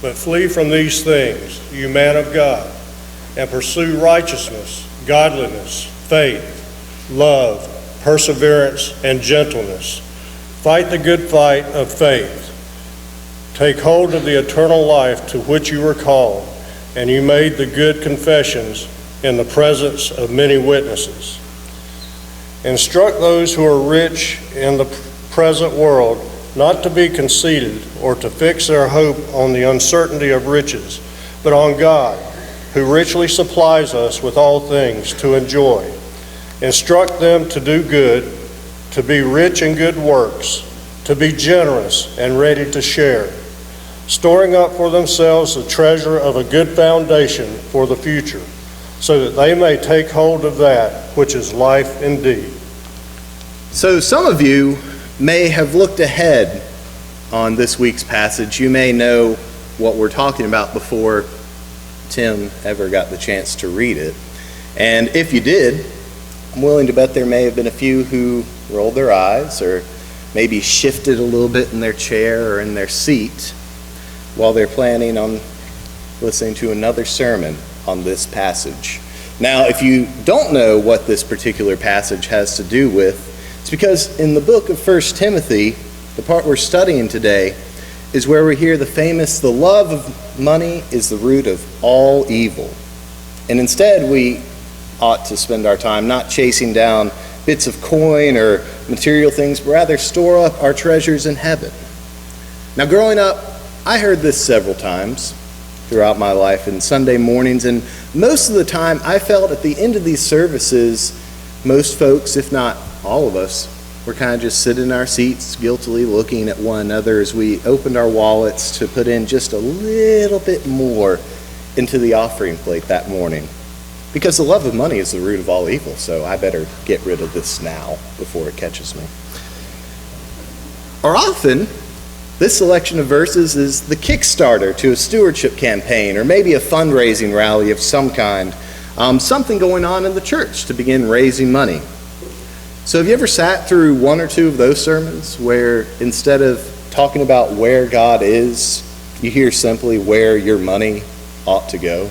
But flee from these things, you man of God, and pursue righteousness, godliness, faith, love, perseverance, and gentleness. Fight the good fight of faith. Take hold of the eternal life to which you were called, and you made the good confessions in the presence of many witnesses. Instruct those who are rich in the present world not to be conceited or to fix their hope on the uncertainty of riches, but on God, who richly supplies us with all things to enjoy. Instruct them to do good, to be rich in good works, to be generous and ready to share, storing up for themselves the treasure of a good foundation for the future, so that they may take hold of that which is life indeed. So some of you may have looked ahead on this week's passage. You may know what we're talking about before Tim ever got the chance to read it. And if you did, I'm willing to bet there may have been a few who rolled their eyes or maybe shifted a little bit in their chair or in their seat while they're planning on listening to another sermon on this passage. Now, if you don't know what this particular passage has to do with, it's because in the book of 1 Timothy, the part we're studying today, is where we hear the famous, "The love of money is the root of all evil." And instead, we ought to spend our time not chasing down bits of coin or material things, but rather store up our treasures in heaven. Now, growing up, I heard this several times throughout my life in Sunday mornings, and most of the time I felt at the end of these services, most folks, if not all of us, were kind of just sitting in our seats, guiltily looking at one another as we opened our wallets to put in just a little bit more into the offering plate that morning. Because the love of money is the root of all evil, so I better get rid of this now before it catches me. Or often, this selection of verses is the Kickstarter to a stewardship campaign or maybe a fundraising rally of some kind, something going on in the church to begin raising money. So have you ever sat through one or two of those sermons where instead of talking about where God is, you hear simply where your money ought to go?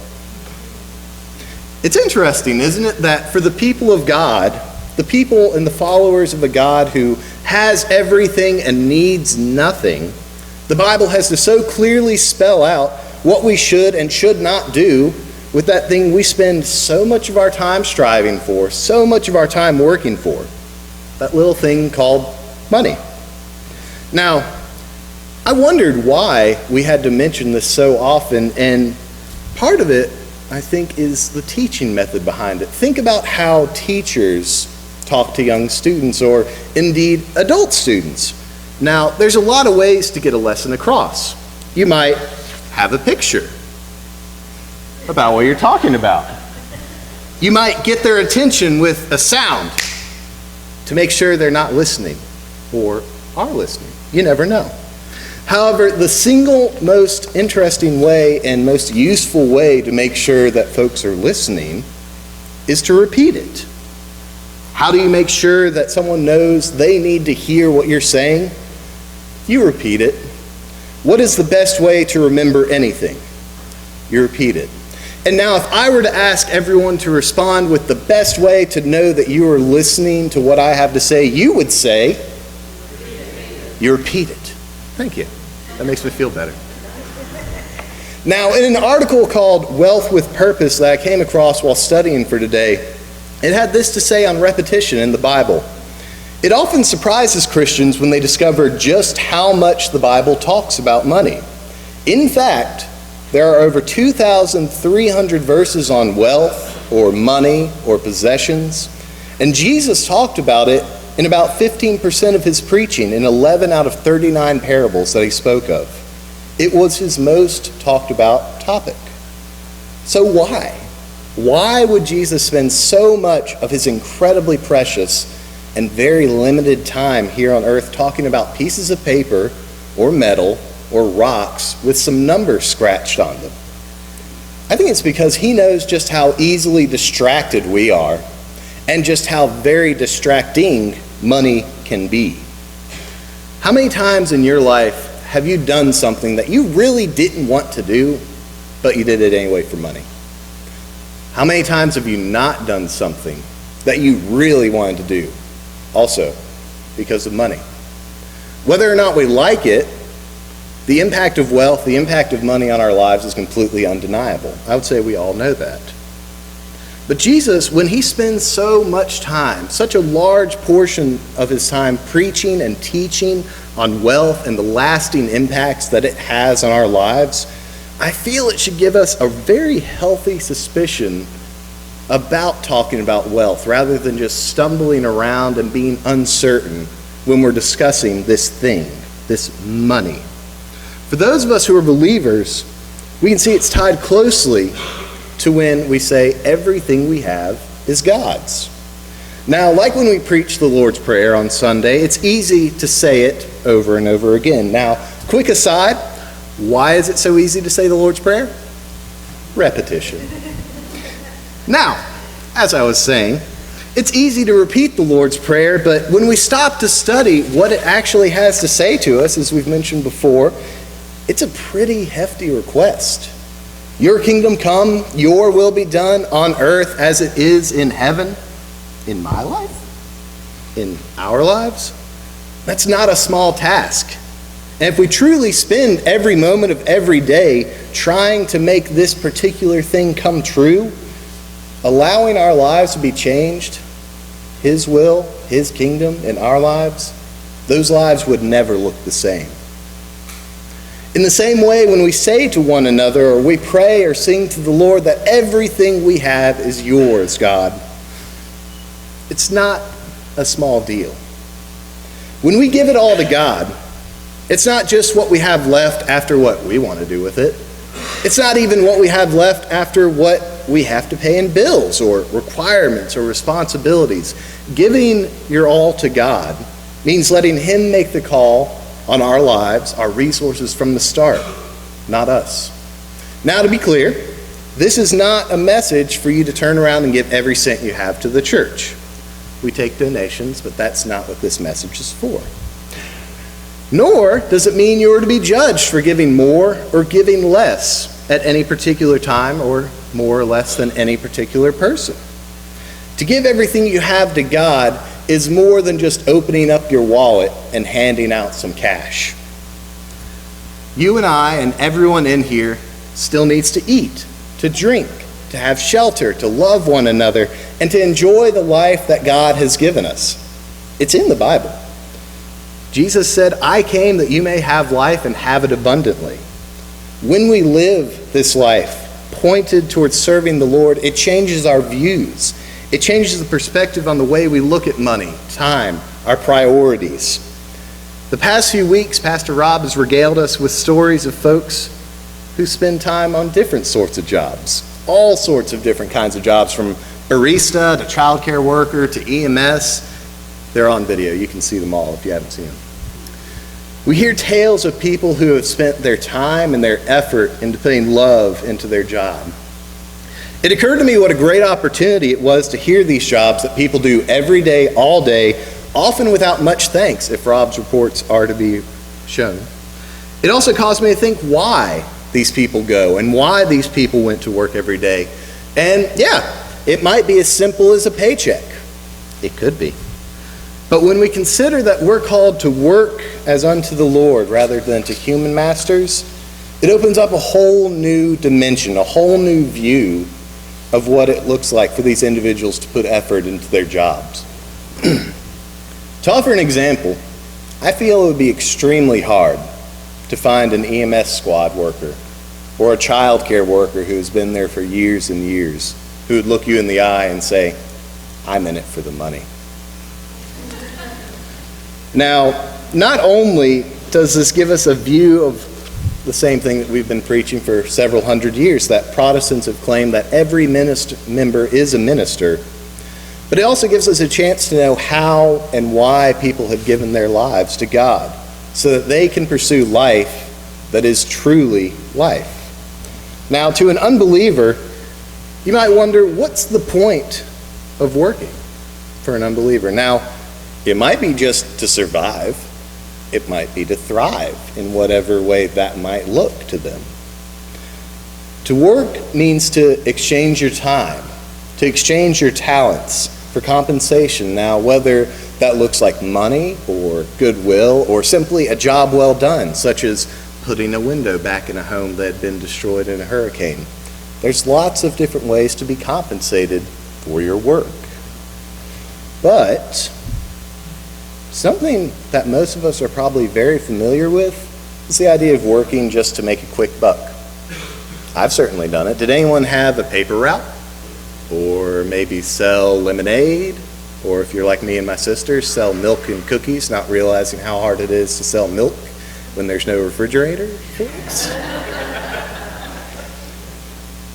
It's interesting, isn't it, that for the people of God, the people and the followers of a God who has everything and needs nothing, the Bible has to so clearly spell out what we should and should not do with that thing we spend so much of our time striving for, so much of our time working for, that little thing called money. Now, I wondered why we had to mention this so often, and part of it, I think, is the teaching method behind it. Think about how teachers talk to young students, or indeed adult students. Now, there's a lot of ways to get a lesson across. You might have a picture about what you're talking about. You might get their attention with a sound to make sure they're not listening or are listening. You never know. However, the single most interesting way and most useful way to make sure that folks are listening is to repeat it. How do you make sure that someone knows they need to hear what you're saying? You repeat it. What is the best way to remember anything? You repeat it. And now if I were to ask everyone to respond with the best way to know that you are listening to what I have to say, you would say, you repeat it. Thank you. That makes me feel better. Now, in an article called Wealth with Purpose that I came across while studying for today, it had this to say on repetition in the Bible. It often surprises Christians when they discover just how much the Bible talks about money. In fact, there are over 2,300 verses on wealth or money or possessions, and Jesus talked about it in about 15% of his preaching in 11 out of 39 parables that he spoke of. It was his most talked about topic. So why? Why would Jesus spend so much of his incredibly precious and very limited time here on earth talking about pieces of paper or metal or rocks with some numbers scratched on them? I think it's because he knows just how easily distracted we are and just how very distracting money can be. How many times in your life have you done something that you really didn't want to do, but you did it anyway for money? How many times have you not done something that you really wanted to do, also because of money? Whether or not we like it, the impact of wealth, the impact of money on our lives is completely undeniable. I would say we all know that. But Jesus, when he spends so much time, such a large portion of his time preaching and teaching on wealth and the lasting impacts that it has on our lives, I feel it should give us a very healthy suspicion about talking about wealth rather than just stumbling around and being uncertain when we're discussing this thing, this money. For those of us who are believers, we can see it's tied closely to when we say everything we have is God's. Now, like when we preach the Lord's Prayer on Sunday, it's easy to say it over and over again. Now, quick aside, why is it so easy to say the Lord's Prayer? Repetition. Now, as I was saying, it's easy to repeat the Lord's Prayer, but when we stop to study what it actually has to say to us, as we've mentioned before, it's a pretty hefty request. Your kingdom come, your will be done on earth as it is in heaven. In my life? In our lives? That's not a small task. And if we truly spend every moment of every day trying to make this particular thing come true, allowing our lives to be changed, his will, his kingdom in our lives, those lives would never look the same. In the same way, when we say to one another, or we pray or sing to the Lord that everything we have is yours, God, it's not a small deal. When we give it all to God, it's not just what we have left after what we want to do with it. It's not even what we have left after what we have to pay in bills or requirements or responsibilities. Giving your all to God means letting him make the call on our lives, our resources from the start, not us. Now, to be clear, this is not a message for you to turn around and give every cent you have to the church. We take donations, but that's not what this message is for. Nor does it mean you are to be judged for giving more or giving less at any particular time or more or less than any particular person. To give everything you have to God is more than just opening up your wallet and handing out some cash. You and I and everyone in here still needs to eat, to drink, to have shelter, to love one another, and to enjoy the life that God has given us. It's in the Bible. Jesus said, "I came that you may have life and have it abundantly." When we live this life pointed towards serving the Lord, it changes our views. It changes the perspective on the way we look at money, time, our priorities. The past few weeks, Pastor Rob has regaled us with stories of folks who spend time on different sorts of jobs, all sorts of different kinds of jobs, from barista to childcare worker to EMS. They're on video. You can see them all if you haven't seen them. We hear tales of people who have spent their time and their effort into putting love into their job. It occurred to me what a great opportunity it was to hear these jobs that people do every day, all day, often without much thanks, if Rob's reports are to be shown. It also caused me to think why these people go and why these people went to work every day. And yeah, it might be as simple as a paycheck. It could be. But when we consider that we're called to work as unto the Lord rather than to human masters, it opens up a whole new dimension, a whole new view of what it looks like for these individuals to put effort into their jobs. To offer an example, I feel it would be extremely hard to find an EMS squad worker or a child care worker who has been there for years and years, who would look you in the eye and say, "I'm in it for the money." Now, not only does this give us a view of the same thing that we've been preaching for several hundred years, that Protestants have claimed that every member is a minister, but it also gives us a chance to know how and why people have given their lives to God so that they can pursue life that is truly life. Now, to an unbeliever, you might wonder, what's the point of working for an unbeliever? Now, it might be just to survive. It might be to thrive in whatever way that might look to them. To work means to exchange your time, to exchange your talents for compensation. Now, whether that looks like money or goodwill or simply a job well done, such as putting a window back in a home that had been destroyed in a hurricane. There's lots of different ways to be compensated for your work. But something that most of us are probably very familiar with is the idea of working just to make a quick buck. I've certainly done it. Did anyone have a paper route? Or maybe sell lemonade? Or if you're like me and my sister, sell milk and cookies, not realizing how hard it is to sell milk when there's no refrigerator?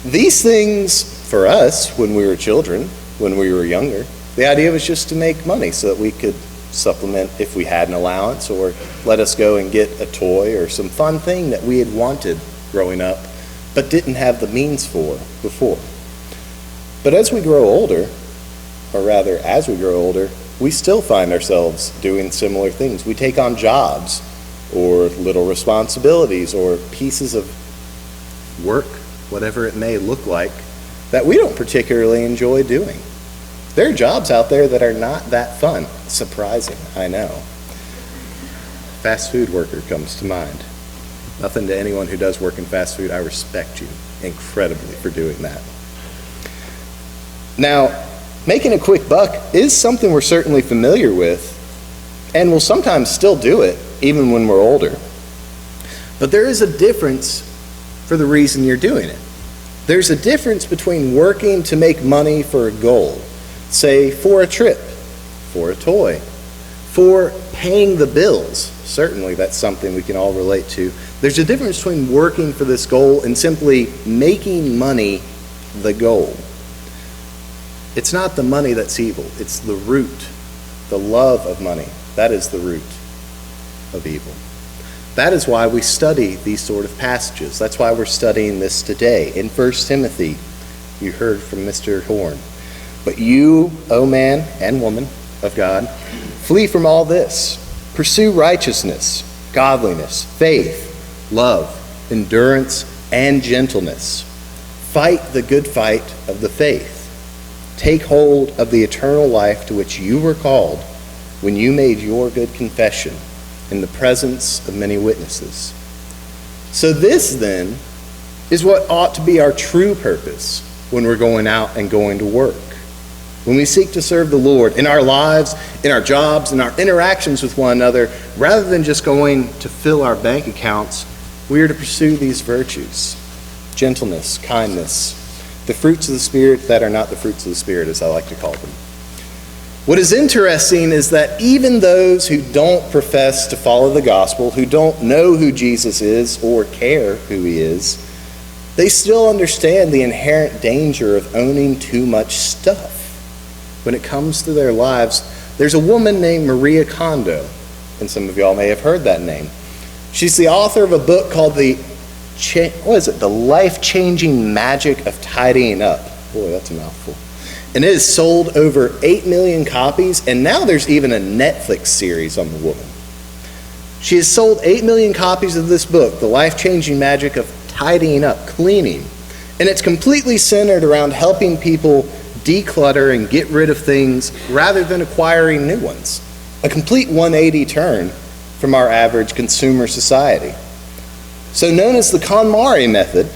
These things, for us, when we were children, when we were younger, the idea was just to make money so that we could supplement if we had an allowance, or let us go and get a toy or some fun thing that we had wanted growing up but didn't have the means for before. But as we grow older, or rather as we grow older, we still find ourselves doing similar things. We take on jobs or little responsibilities or pieces of work, whatever it may look like, that we don't particularly enjoy doing. There are jobs out there that are not that fun. Surprising, I know. Fast food worker comes to mind. Nothing to anyone who does work in fast food. I respect you incredibly for doing that. Now, making a quick buck is something we're certainly familiar with, and we'll sometimes still do it, even when we're older. But there is a difference for the reason you're doing it. There's a difference between working to make money for a goal, say for a trip, for a toy, for paying the bills. Certainly that's something we can all relate to. There's a difference between working for this goal and simply making money the goal. It's not the money that's evil, it's the root, the love of money. That is the root of evil. That is why we study these sort of passages. That's why we're studying this today. In 1 Timothy, you heard from Mr. Horn. But you, O man and woman of God, flee from all this. Pursue righteousness, godliness, faith, love, endurance, and gentleness. Fight the good fight of the faith. Take hold of the eternal life to which you were called when you made your good confession in the presence of many witnesses. So this, then, is what ought to be our true purpose when we're going out and going to work. When we seek to serve the Lord in our lives, in our jobs, in our interactions with one another, rather than just going to fill our bank accounts, we are to pursue these virtues: gentleness, kindness, the fruits of the Spirit that are not the fruits of the Spirit, as I like to call them. What is interesting is that even those who don't profess to follow the gospel, who don't know who Jesus is or care who he is, they still understand the inherent danger of owning too much stuff. When it comes to their lives, there's a woman named Maria Kondo, and some of y'all may have heard that name. She's the author of a book called The Life-Changing Magic of Tidying Up. Boy, that's a mouthful. And it has sold over 8 million copies, and now there's even a Netflix series on the woman. She has sold 8 million copies of this book, The Life-Changing Magic of Tidying Up, cleaning. And it's completely centered around helping people declutter and get rid of things rather than acquiring new ones. A complete 180 turn from our average consumer society. So known as the KonMari method,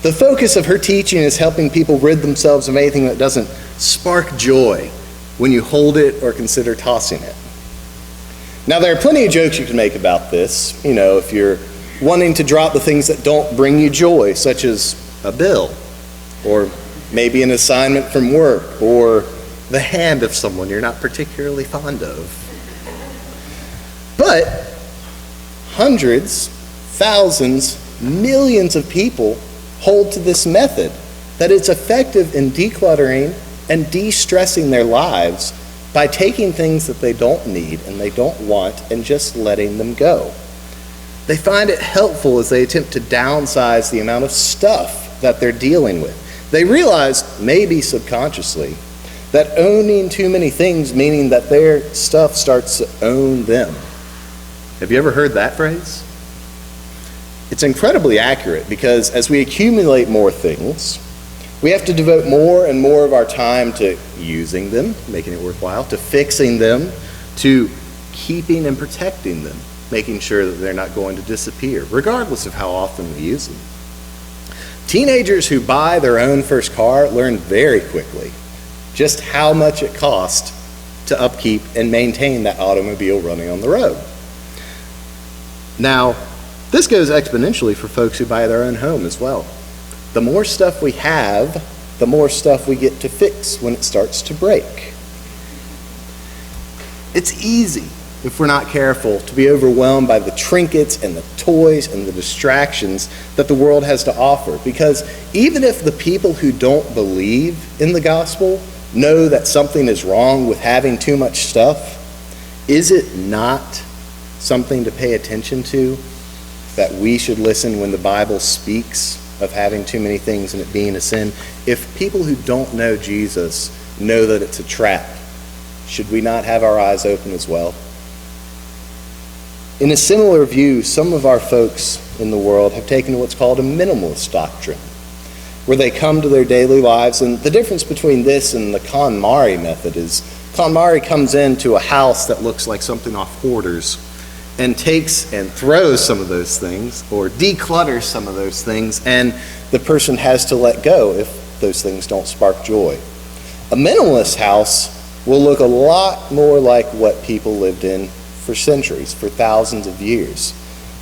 the focus of her teaching is helping people rid themselves of anything that doesn't spark joy when you hold it or consider tossing it. Now, there are plenty of jokes you can make about this. You know, if you're wanting to drop the things that don't bring you joy, such as a bill, or maybe an assignment from work, or the hand of someone you're not particularly fond of. But hundreds, thousands, millions of people hold to this method, that it's effective in decluttering and de-stressing their lives by taking things that they don't need and they don't want and just letting them go. They find it helpful as they attempt to downsize the amount of stuff that they're dealing with. They realize, maybe subconsciously, that owning too many things, meaning that their stuff starts to own them. Have you ever heard that phrase? It's incredibly accurate because as we accumulate more things, we have to devote more and more of our time to using them, making it worthwhile, to fixing them, to keeping and protecting them, making sure that they're not going to disappear, regardless of how often we use them. Teenagers who buy their own first car learn very quickly just how much it costs to upkeep and maintain that automobile running on the road. Now, this goes exponentially for folks who buy their own home as well. The more stuff we have, the more stuff we get to fix when it starts to break. It's easy, if we're not careful, to be overwhelmed by the trinkets and the toys and the distractions that the world has to offer. Because even if the people who don't believe in the gospel know that something is wrong with having too much stuff, is it not something to pay attention to, that we should listen when the Bible speaks of having too many things and it being a sin? If people who don't know Jesus know that it's a trap, should we not have our eyes open as well? In a similar view, some of our folks in the world have taken what's called a minimalist doctrine, where they come to their daily lives, and the difference between this and the KonMari method is KonMari comes into a house that looks like something off Hoarders and takes and throws some of those things or declutters some of those things, and the person has to let go if those things don't spark joy. A minimalist house will look a lot more like what people lived in for centuries, for thousands of years.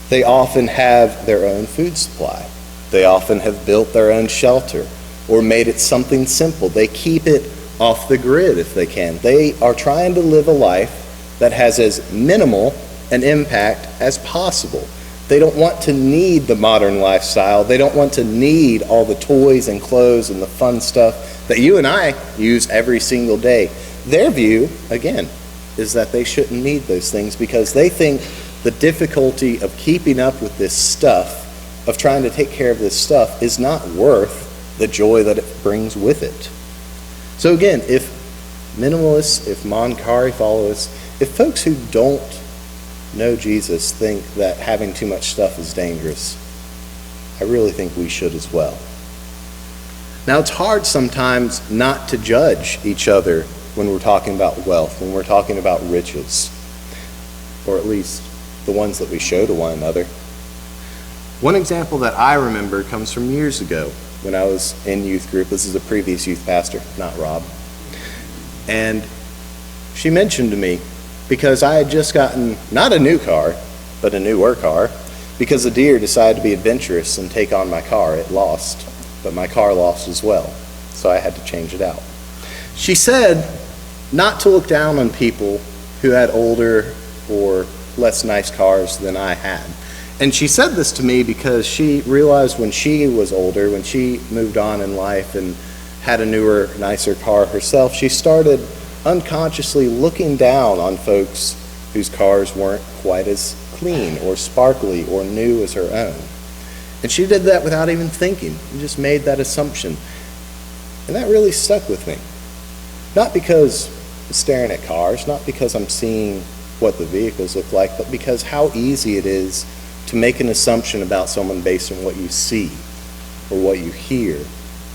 They often have their own food supply. They often have built their own shelter or made it something simple. They keep it off the grid if they can. They are trying to live a life that has as minimal an impact as possible. They don't want to need the modern lifestyle. They don't want to need all the toys and clothes and the fun stuff that you and I use every single day. Their view, again, is that they shouldn't need those things because they think the difficulty of keeping up with this stuff, of trying to take care of this stuff, is not worth the joy that it brings with it. So again, if minimalists, if Moncari followers, if folks who don't know Jesus think that having too much stuff is dangerous, I really think we should as well. Now, it's hard sometimes not to judge each other when we're talking about wealth, when we're talking about riches, or at least the ones that we show to one another. One example that I remember comes from years ago when I was in youth group. This is a previous youth pastor, not Rob. And she mentioned to me, because I had just gotten, not a new car, but a newer car, because a deer decided to be adventurous and take on my car. It lost, but my car lost as well, so I had to change it out. She said not to look down on people who had older or less nice cars than I had. And she said this to me because she realized when she was older, when she moved on in life and had a newer, nicer car herself, she started unconsciously looking down on folks whose cars weren't quite as clean or sparkly or new as her own. And she did that without even thinking. She just made that assumption. And that really stuck with me. Not because I'm staring at cars, not because I'm seeing what the vehicles look like, but because how easy it is to make an assumption about someone based on what you see or what you hear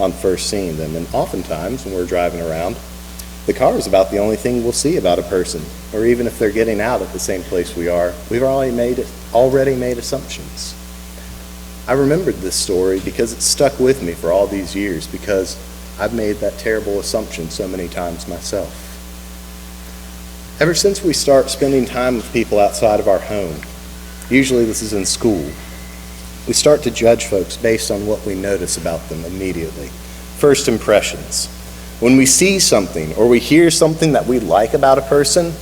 on first seeing them. And oftentimes when we're driving around, the car is about the only thing we'll see about a person, or even if they're getting out at the same place we are, we've already made assumptions. I remembered this story because it stuck with me for all these years, because I've made that terrible assumption so many times myself. Ever since we start spending time with people outside of our home, usually this is in school, we start to judge folks based on what we notice about them immediately. First impressions. When we see something or we hear something that we like about a person,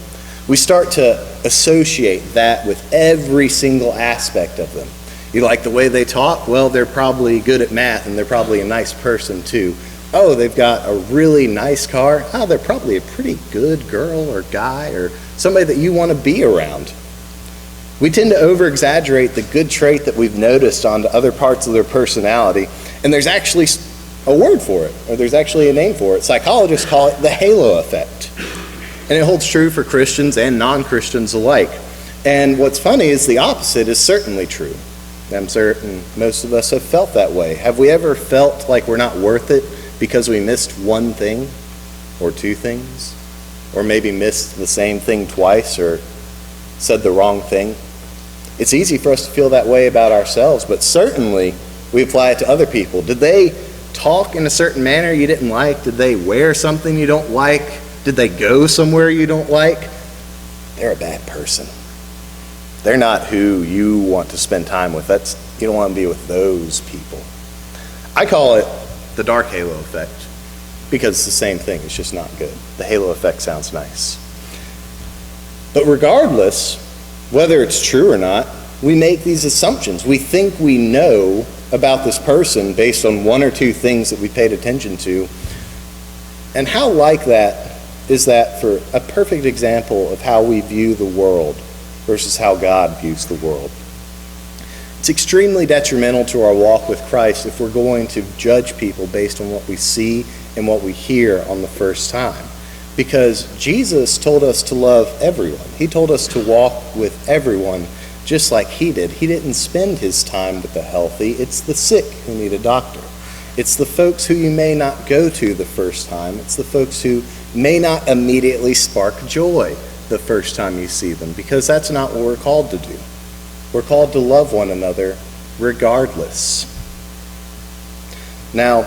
we start to associate that with every single aspect of them. You like the way they talk? Well, they're probably good at math and they're probably a nice person too. Oh, they've got a really nice car. Oh, they're probably a pretty good girl or guy or somebody that you want to be around. We tend to over-exaggerate the good trait that we've noticed onto other parts of their personality, and there's actually a word for it, or there's actually a name for it. Psychologists call it the halo effect. And it holds true for Christians and non-Christians alike. And what's funny is the opposite is certainly true. I'm certain most of us have felt that way. Have we ever felt like we're not worth it because we missed one thing or two things? Or maybe missed the same thing twice or said the wrong thing? It's easy for us to feel that way about ourselves, but certainly we apply it to other people. Did they talk in a certain manner you didn't like? Did they wear something you don't like? Did they go somewhere you don't like? They're a bad person. They're not who you want to spend time with. You don't want to be with those people. I call it the dark halo effect because it's the same thing. It's just not good. The halo effect sounds nice. But regardless, whether it's true or not, we make these assumptions. We think we know about this person based on one or two things that we paid attention to. And how like that is that for a perfect example of how we view the world versus how God views the world. It's extremely detrimental to our walk with Christ if we're going to judge people based on what we see and what we hear on the first time. Because Jesus told us to love everyone. He told us to walk with everyone just like he did. He didn't spend his time with the healthy. It's the sick who need a doctor. It's the folks who you may not go to the first time. It's the folks who may not immediately spark joy the first time you see them, because that's not what we're called to do. We're called to love one another regardless. Now,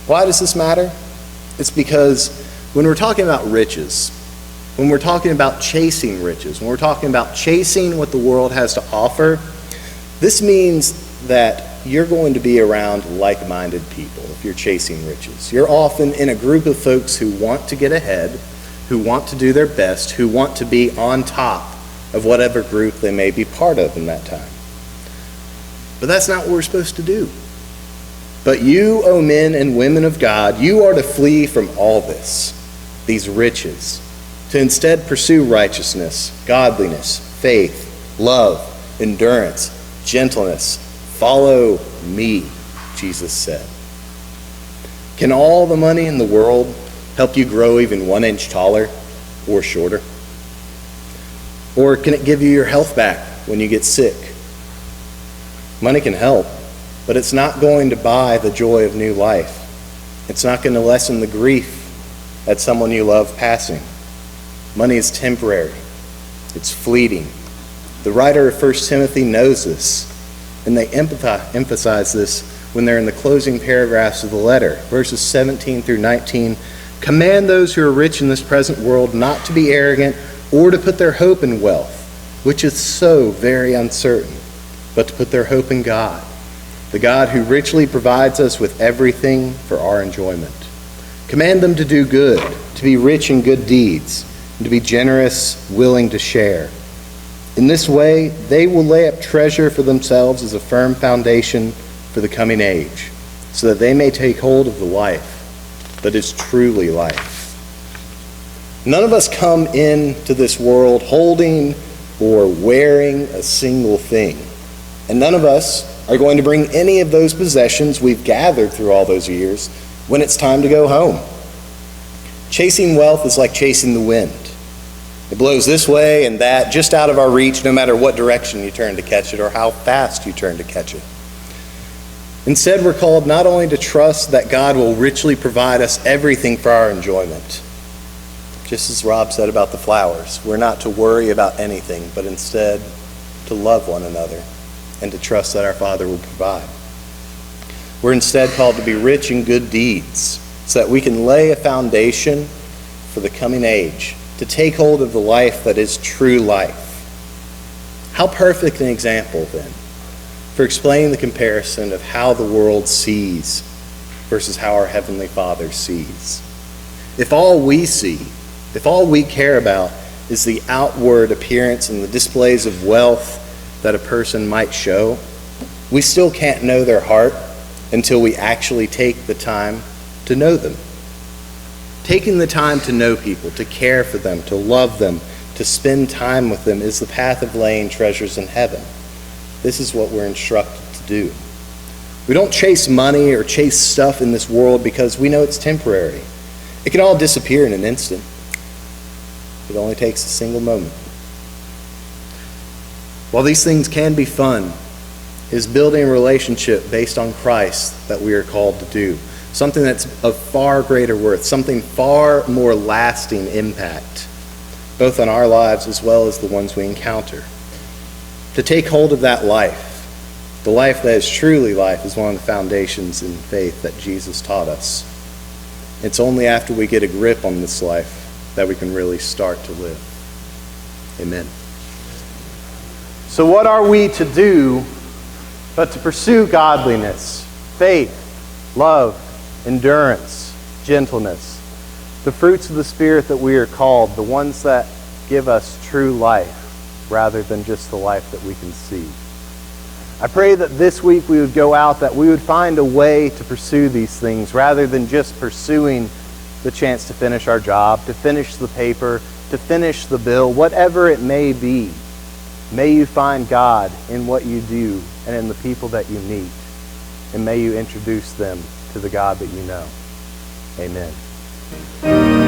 why does this matter? It's because when we're talking about riches, when we're talking about chasing riches, when we're talking about chasing what the world has to offer, this means that you're going to be around like-minded people if you're chasing riches. You're often in a group of folks who want to get ahead, who want to do their best, who want to be on top of whatever group they may be part of in that time. But that's not what we're supposed to do. But you, O men and women of God, you are to flee from all this, these riches, to instead pursue righteousness, godliness, faith, love, endurance, gentleness. Follow me, Jesus said. Can all the money in the world help you grow even 1 inch taller or shorter? Or can it give you your health back when you get sick? Money can help, but it's not going to buy the joy of new life. It's not going to lessen the grief at someone you love passing. Money is temporary. It's fleeting. The writer of 1 Timothy knows this, and they emphasize this when they're in the closing paragraphs of the letter. Verses 17 through 19, command those who are rich in this present world not to be arrogant or to put their hope in wealth, which is so very uncertain, but to put their hope in God, the God who richly provides us with everything for our enjoyment. Command them to do good, to be rich in good deeds, and to be generous, willing to share. In this way, they will lay up treasure for themselves as a firm foundation for the coming age, so that they may take hold of the life that is truly life. None of us come into this world holding or wearing a single thing. And none of us are going to bring any of those possessions we've gathered through all those years when it's time to go home. Chasing wealth is like chasing the wind. It blows this way and that, just out of our reach, no matter what direction you turn to catch it or how fast you turn to catch it. Instead, we're called not only to trust that God will richly provide us everything for our enjoyment. Just as Rob said about the flowers, we're not to worry about anything, but instead to love one another and to trust that our Father will provide. We're instead called to be rich in good deeds so that we can lay a foundation for the coming age, to take hold of the life that is true life. How perfect an example, then, for explaining the comparison of how the world sees versus how our Heavenly Father sees. If all we see, if all we care about is the outward appearance and the displays of wealth that a person might show, we still can't know their heart until we actually take the time to know them. Taking the time to know people, to care for them, to love them, to spend time with them is the path of laying treasures in heaven. This is what we're instructed to do. We don't chase money or chase stuff in this world because we know it's temporary. It can all disappear in an instant. It only takes a single moment. While these things can be fun, is building a relationship based on Christ that we are called to do. Something that's of far greater worth, something far more lasting impact, both on our lives as well as the ones we encounter. To take hold of that life, the life that is truly life, is one of the foundations in faith that Jesus taught us. It's only after we get a grip on this life that we can really start to live. Amen. So what are we to do but to pursue godliness, faith, love, endurance, gentleness, the fruits of the Spirit that we are called, the ones that give us true life rather than just the life that we can see. I pray that this week we would go out, that we would find a way to pursue these things rather than just pursuing the chance to finish our job, to finish the paper, to finish the bill, whatever it may be. May you find God in what you do and in the people that you meet, and may you introduce them to the God that you know. Amen.